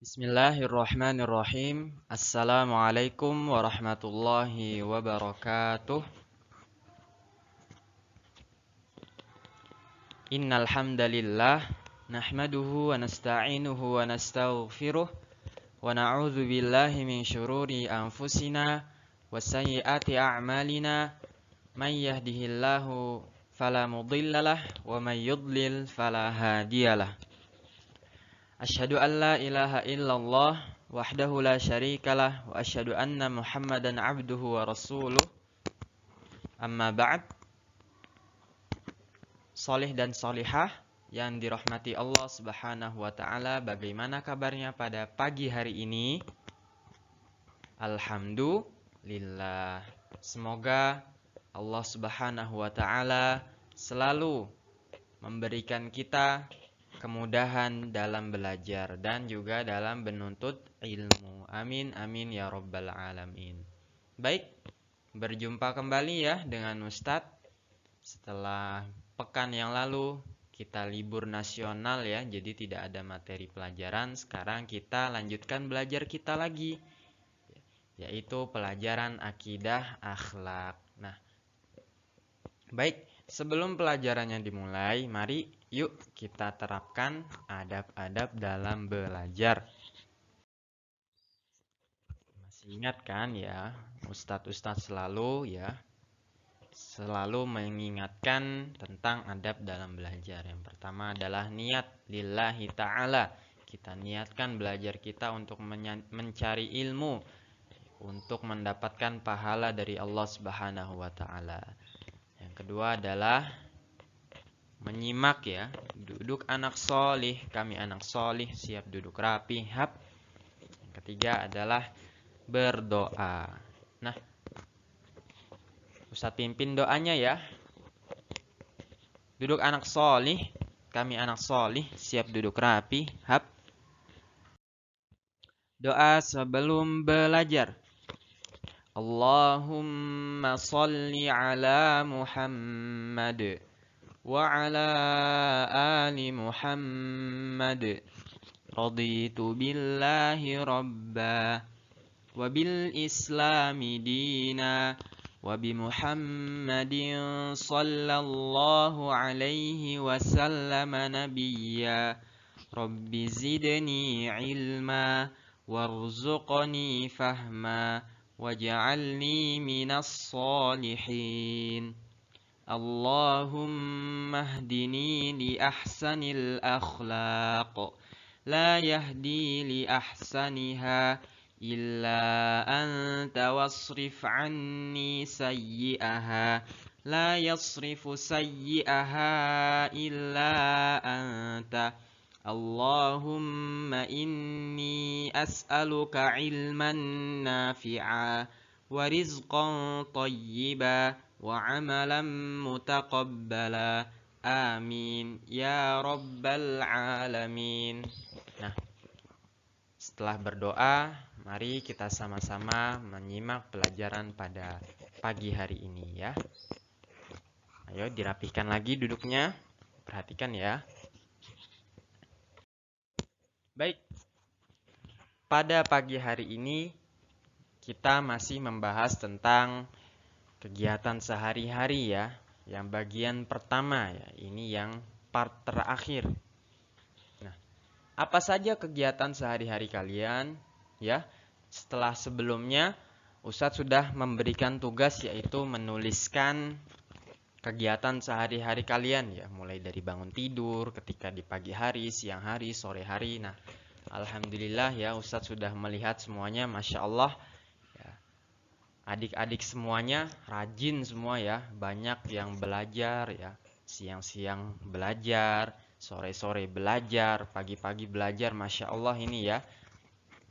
Bismillahirrahmanirrahim. Assalamualaikum warahmatullahi wabarakatuh. Innal hamdalillah nahmaduhu wa nasta'inuhu wa nastaghfiruh wa na'udzu billahi min syururi anfusina wa sayyiati a'malina may yahdihillahu fala mudhillalah wa may yudlil fala hadiyalah. Asyhadu an la ilaha illallah wahdahu la syarikalah wa asyhadu anna Muhammadan abduhu wa rasuluh. Amma ba'd. Solih dan solihah yang dirahmati Allah Subhanahu wa taala, bagaimana kabarnya pada pagi hari ini? Alhamdulillah. Semoga Allah Subhanahu wa taala selalu memberikan kita kemudahan dalam belajar dan juga dalam menuntut ilmu. Amin amin ya rabbal alamin. Baik, berjumpa kembali ya dengan Ustadz. Setelah pekan yang lalu kita libur nasional ya, jadi tidak ada materi pelajaran. Sekarang kita lanjutkan belajar kita lagi, yaitu pelajaran akidah akhlak. Nah, baik, sebelum pelajarannya dimulai, mari yuk kita terapkan adab-adab dalam belajar. Masih ingat kan ya, Ustadz selalu mengingatkan tentang adab dalam belajar. Yang pertama adalah niat lillahi ta'ala. Kita niatkan belajar kita untuk mencari ilmu, untuk mendapatkan pahala dari Allah Subhanahu wa ta'ala. Yang kedua adalah menyimak ya, duduk anak solih, kami anak solih, siap duduk rapi, hap. Yang ketiga adalah berdoa. Nah, Ustadz pimpin doanya ya. Duduk anak solih, kami anak solih, siap duduk rapi, hap. Doa sebelum belajar. Allahumma salli ala Muhammad وعلى آل محمد رضيت بالله ربا وبالإسلام دينا وبمحمد صلى الله عليه وسلم نبيا رب زدني علما وارزقني فهما واجعلني من الصالحين اللهم اهدني لأحسن الأخلاق لا يهدي لأحسنها إلا أنت واصرف عني سيئها لا يصرف سيئها إلا أنت اللهم إني أسألك علما نافعا ورزقا طيبا وعملا متقبلا amin ya rabbal alamin. Nah, setelah berdoa, mari kita sama-sama menyimak pelajaran pada pagi hari ini ya. Ayo dirapihkan lagi duduknya, perhatikan ya. Baik, pada pagi hari ini kita masih membahas tentang kegiatan sehari-hari ya, yang bagian pertama ya, ini yang part terakhir. Nah, apa saja kegiatan sehari-hari kalian ya? Setelah sebelumnya Ustadz sudah memberikan tugas, yaitu menuliskan kegiatan sehari-hari kalian ya, mulai dari bangun tidur, ketika di pagi hari, siang hari, sore hari. Nah, alhamdulillah ya, Ustadz sudah melihat semuanya, masya Allah. Adik-adik semuanya rajin semua ya, banyak yang belajar ya, siang-siang belajar, sore-sore belajar, pagi-pagi belajar, masya Allah ini ya,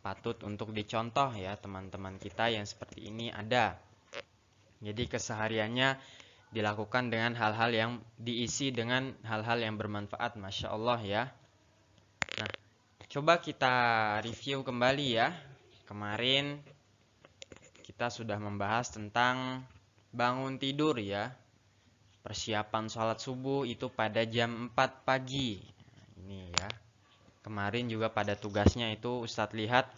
patut untuk dicontoh ya teman-teman kita yang seperti ini ada. Jadi kesehariannya dilakukan dengan hal-hal yang diisi dengan hal-hal yang bermanfaat, masya Allah ya. Nah, coba kita review kembali ya. Kemarin kita sudah membahas tentang bangun tidur ya. Persiapan sholat subuh itu pada jam 4 pagi. Ini ya. Kemarin juga pada tugasnya itu Ustadz lihat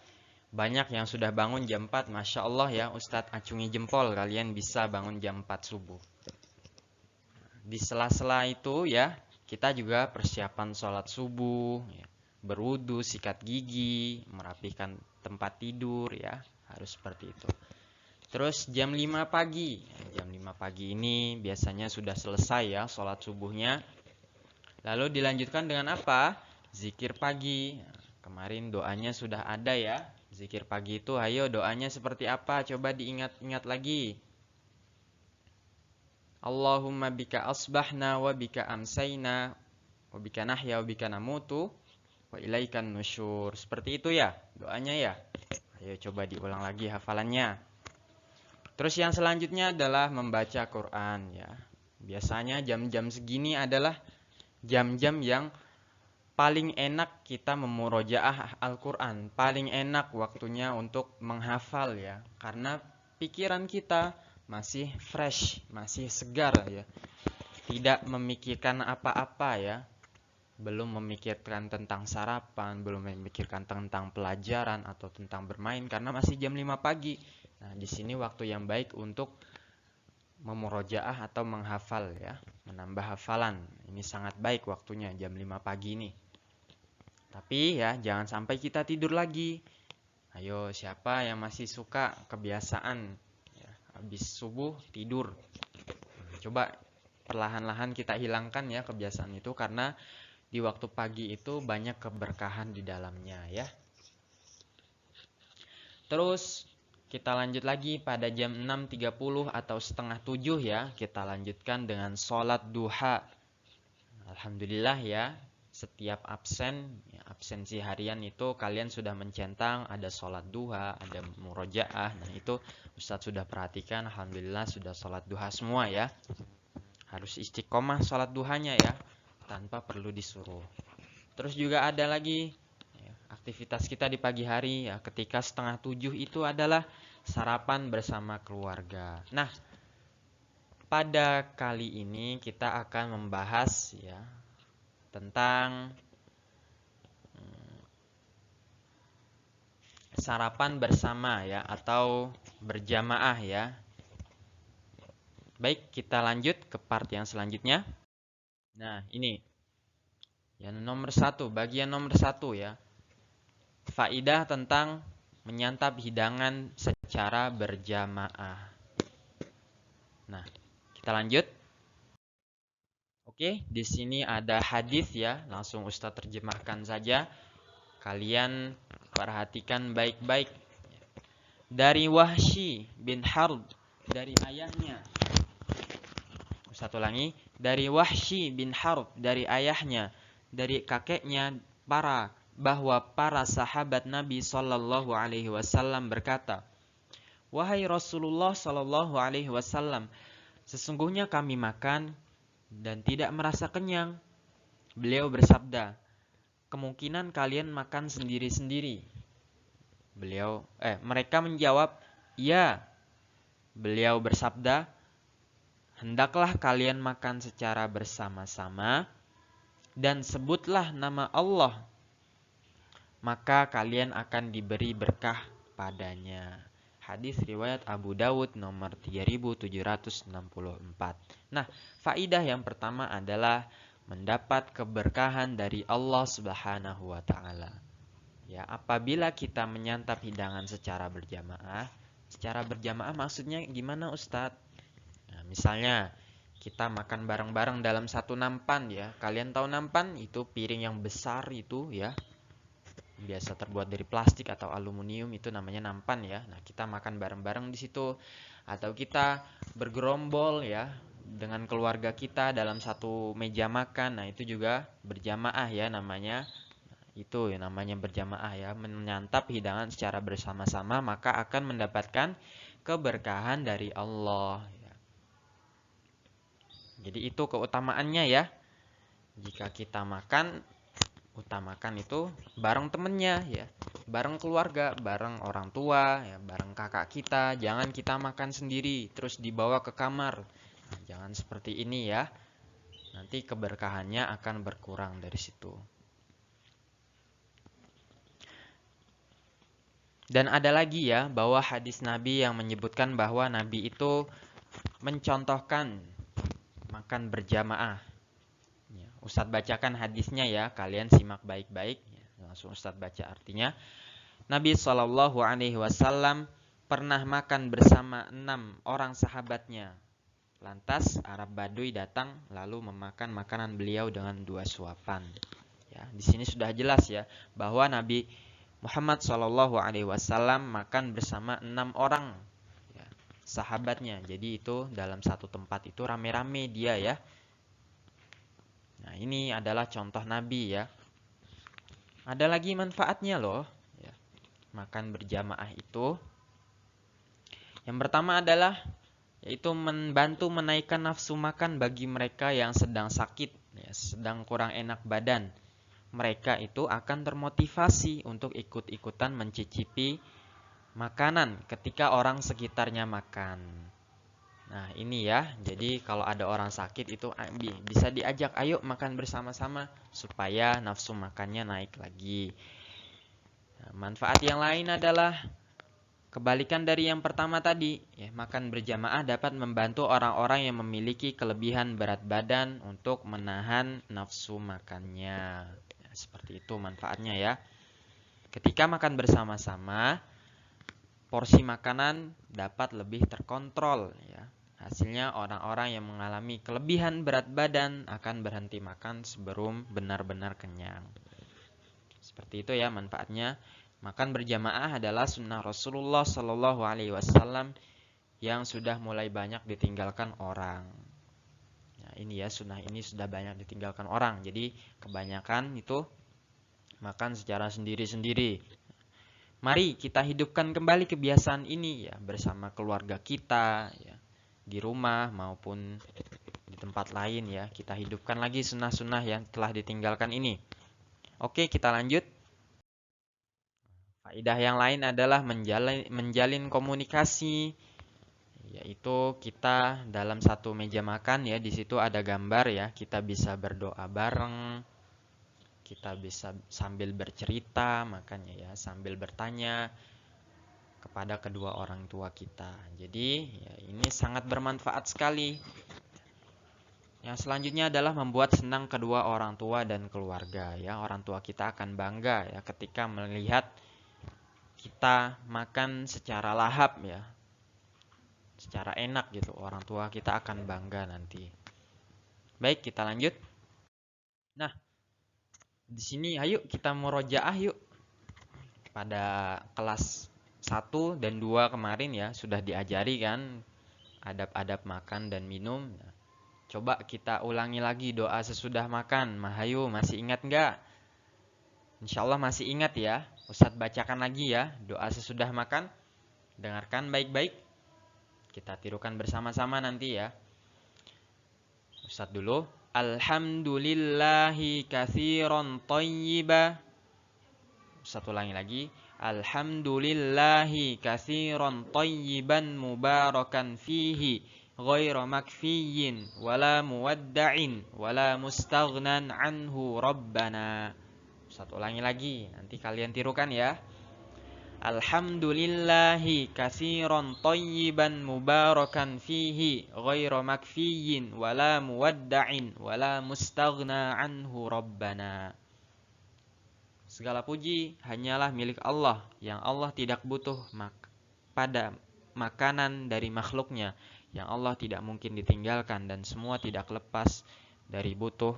banyak yang sudah bangun jam 4. Masya Allah ya, Ustadz acungi jempol kalian bisa bangun jam 4 subuh. Di sela-sela itu ya, kita juga persiapan sholat subuh ya, berwudu, sikat gigi, merapikan tempat tidur ya, harus seperti itu. Terus jam 5 pagi. Jam 5 pagi ini biasanya sudah selesai ya sholat subuhnya. Lalu dilanjutkan dengan apa? Zikir pagi. Kemarin doanya sudah ada ya. Zikir pagi itu ayo doanya seperti apa? Coba diingat-ingat lagi. Allahumma bika asbahna wa bika amsayna wa bika nahya wa bika namutu wa ilaikan nusyur. Seperti itu ya doanya ya. Ayo coba diulang lagi hafalannya. Terus yang selanjutnya adalah membaca Quran ya. Biasanya jam-jam segini adalah jam-jam yang paling enak kita memurojaah Al-Quran. Paling enak waktunya untuk menghafal ya. Karena pikiran kita masih fresh, masih segar ya. Tidak memikirkan apa-apa ya. Belum memikirkan tentang sarapan, belum memikirkan tentang pelajaran atau tentang bermain karena masih jam 5 pagi. Nah, di sini waktu yang baik untuk memurojaah atau menghafal ya, menambah hafalan. Ini sangat baik waktunya jam 5 pagi ini. Tapi ya jangan sampai kita tidur lagi. Ayo siapa yang masih suka kebiasaan ya, habis subuh tidur? Coba perlahan-lahan kita hilangkan ya kebiasaan itu karena di waktu pagi itu banyak keberkahan di dalamnya ya. Terus kita lanjut lagi pada jam 6.30 atau setengah 7 ya. Kita lanjutkan dengan sholat duha. Alhamdulillah ya. Setiap absensi harian itu kalian sudah mencentang. Ada sholat duha, ada murojaah. Nah itu Ustadz sudah perhatikan. Alhamdulillah sudah sholat duha semua ya. Harus istiqomah sholat duhanya ya. Tanpa perlu disuruh. Terus juga ada lagi aktivitas kita di pagi hari ya, ketika setengah 7 itu adalah sarapan bersama keluarga. Nah, pada kali ini kita akan membahas ya tentang sarapan bersama ya atau berjamaah ya. Baik, kita lanjut ke part yang selanjutnya. Nah, ini yang nomor 1, bagian nomor 1 ya. Faidah tentang menyantap hidangan secara berjamaah. Nah, kita lanjut. Oke, di sini ada hadis ya, langsung Ustadz terjemahkan saja. Kalian perhatikan baik-baik. Dari Wahsy bin Harb, dari ayahnya. Ustadz ulangi, dari Wahsy bin Harb, dari ayahnya, dari kakeknya bahwa para sahabat Nabi Shallallahu Alaihi Wasallam berkata, wahai Rasulullah Shallallahu Alaihi Wasallam, sesungguhnya kami makan dan tidak merasa kenyang. Beliau bersabda, kemungkinan kalian makan sendiri-sendiri. Mereka menjawab, ya. Beliau bersabda, hendaklah kalian makan secara bersama-sama dan sebutlah nama Allah, maka kalian akan diberi berkah padanya. Hadis riwayat Abu Dawud nomor 3764. Nah, faidah yang pertama adalah mendapat keberkahan dari Allah Subhanahu wa taala. Ya, apabila kita menyantap hidangan secara berjamaah maksudnya gimana Ustadz? Nah, misalnya kita makan bareng-bareng dalam satu nampan ya. Kalian tahu nampan? Itu piring yang besar itu ya. Biasa terbuat dari plastik atau aluminium, itu namanya nampan ya. Nah, kita makan bareng-bareng di situ atau kita bergerombol ya dengan keluarga kita dalam satu meja makan. Nah, itu juga berjamaah ya namanya. Itu ya namanya berjamaah ya, menyantap hidangan secara bersama-sama maka akan mendapatkan keberkahan dari Allah ya. Jadi itu keutamaannya ya. Jika kita makan, utamakan itu bareng temennya ya, bareng keluarga, bareng orang tua ya, bareng kakak kita. Jangan kita makan sendiri terus dibawa ke kamar. Nah, jangan seperti ini ya. Nanti keberkahannya akan berkurang dari situ. Dan ada lagi ya, bahwa hadis Nabi yang menyebutkan bahwa Nabi itu mencontohkan makan berjamaah. Ya, Ustadz bacakan hadisnya ya, kalian simak baik-baik. Ya, langsung Ustadz baca artinya. Nabi Shallallahu Alaihi Wasallam pernah makan bersama 6 orang sahabatnya. Lantas Arab Baduy datang lalu memakan makanan beliau dengan 2 suapan. Ya, di sini sudah jelas ya bahwa Nabi Muhammad Shallallahu Alaihi Wasallam makan bersama 6 orang ya, sahabatnya. Jadi itu dalam satu tempat itu rame-rame dia ya. Nah ini adalah contoh Nabi ya. Ada lagi manfaatnya loh ya, makan berjamaah itu. Yang pertama adalah yaitu membantu menaikkan nafsu makan bagi mereka yang sedang sakit ya, sedang kurang enak badan. Mereka itu akan termotivasi untuk ikut-ikutan mencicipi makanan ketika orang sekitarnya makan. Nah ini ya, jadi kalau ada orang sakit itu bisa diajak ayo makan bersama-sama supaya nafsu makannya naik lagi. Nah, manfaat yang lain adalah kebalikan dari yang pertama tadi, ya, makan berjamaah dapat membantu orang-orang yang memiliki kelebihan berat badan untuk menahan nafsu makannya. Seperti itu manfaatnya ya. Ketika makan bersama-sama, porsi makanan dapat lebih terkontrol ya. Hasilnya orang-orang yang mengalami kelebihan berat badan akan berhenti makan sebelum benar-benar kenyang. Seperti itu ya manfaatnya. Makan berjamaah adalah sunnah Rasulullah Shallallahu Alaihi Wasallam yang sudah mulai banyak ditinggalkan orang. Nah, ini ya sunnah ini sudah banyak ditinggalkan orang. Jadi kebanyakan itu makan secara sendiri-sendiri. Mari kita hidupkan kembali kebiasaan ini ya bersama keluarga kita ya, di rumah maupun di tempat lain ya. Kita hidupkan lagi sunnah-sunnah yang telah ditinggalkan ini. Oke, kita lanjut. Faedah yang lain adalah menjalin komunikasi, yaitu kita dalam satu meja makan ya, di situ ada gambar ya, kita bisa berdoa bareng. Kita bisa sambil bercerita, makanya ya, sambil bertanya kepada kedua orang tua kita. Jadi, ya, ini sangat bermanfaat sekali. Yang selanjutnya adalah membuat senang kedua orang tua dan keluarga. Ya, orang tua kita akan bangga ya ketika melihat kita makan secara lahap ya, secara enak gitu. Orang tua kita akan bangga nanti. Baik, kita lanjut. Nah, di sini ayo kita murojaah yuk. Pada kelas 1 dan 2 kemarin ya sudah diajari kan adab-adab makan dan minum. Nah, coba kita ulangi lagi doa sesudah makan. Mahayu masih ingat nggak? Insya Allah masih ingat ya. Ustadz bacakan lagi ya doa sesudah makan. Dengarkan baik-baik. Kita tirukan bersama-sama nanti ya. Ustadz dulu. Alhamdulillahi katsiran thayyiba. Satu ulangi lagi. Alhamdulillahi katsiran thayyiban mubarakan fihi ghairu makfiyin wala muwadda'in wala mustaghnan anhu rabbana. Satu ulangi lagi. Nanti kalian tirukan ya. Alhamdulillahi katsiran thayyiban mubarakan fihi ghairu makfiyin wala muwadda'in wala mustaghna anhu rabbana. Segala puji hanyalah milik Allah yang Allah tidak butuh pada makanan dari makhluknya, yang Allah tidak mungkin ditinggalkan dan semua tidak lepas dari butuh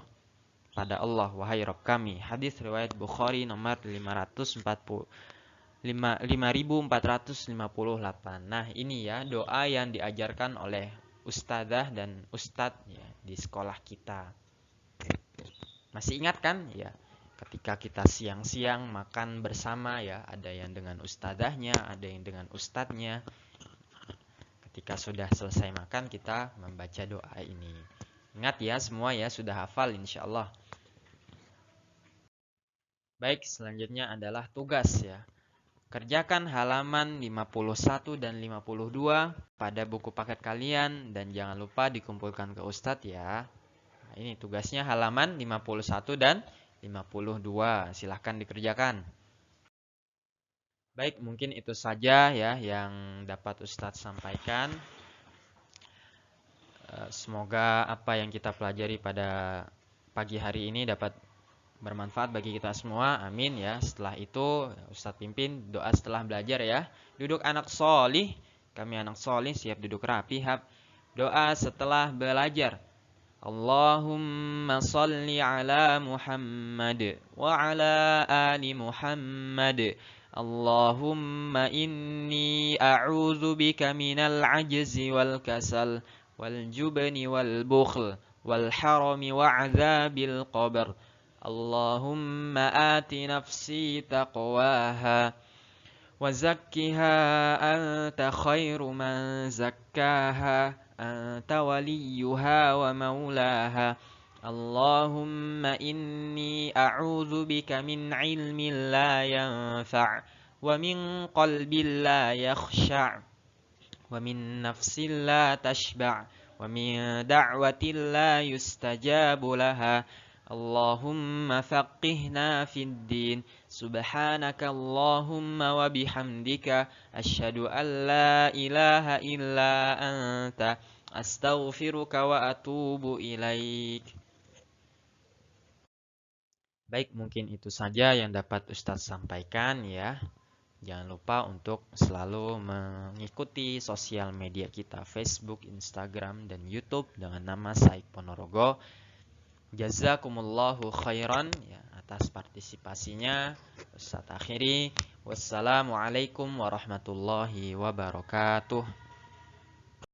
pada Allah. Wahai Rabb kami. Hadis riwayat Bukhari nomor 5458. Nah ini ya doa yang diajarkan oleh ustadzah dan ustadz ya, di sekolah kita. Masih ingat kan ya, ketika kita siang-siang makan bersama ya, ada yang dengan ustadzahnya, ada yang dengan ustadznya. Ketika sudah selesai makan kita membaca doa ini. Ingat ya semua ya, sudah hafal insyaallah. Baik, selanjutnya adalah tugas ya. Kerjakan halaman 51 dan 52 pada buku paket kalian dan jangan lupa dikumpulkan ke Ustadz ya. Nah, ini tugasnya halaman 51 dan 52. Silahkan dikerjakan. Baik, mungkin itu saja ya yang dapat Ustadz sampaikan. Semoga apa yang kita pelajari pada pagi hari ini dapat bermanfaat bagi kita semua. Amin ya. Setelah itu Ustadz pimpin doa setelah belajar ya. Duduk anak solih. Kami anak solih siap duduk rapi. Doa setelah belajar. Allahumma salli ala Muhammad wa ala ali Muhammad. Allahumma inni a'udzu bika minal ajzi wal kasal wal jubni wal bukhl wal harami wa 'adzabil qabr. Allahumma ati nafsi taqwaha wa zakkiha anta khairu man zakkaha anta waliyuha wa maulaha. Allahumma inni a'udzu bika min ilmin la yanfa' wa min qalbin la yakhsha' wa min nafsin la tashba' wa min da'watin la yustajabu laha. Allahumma faqihna fid din. Subhanaka Allahumma wa bihamdika asyhadu an la ilaha illa anta astaghfiruka wa atubu ilaik. Baik, mungkin itu saja yang dapat Ustadz sampaikan ya. Jangan lupa untuk selalu mengikuti sosial media kita, Facebook, Instagram, dan YouTube dengan nama Said Ponorogo. Jazakumullahu khairan ya, atas partisipasinya. Ustadz akhiri. Wassalamualaikum warahmatullahi wabarakatuh.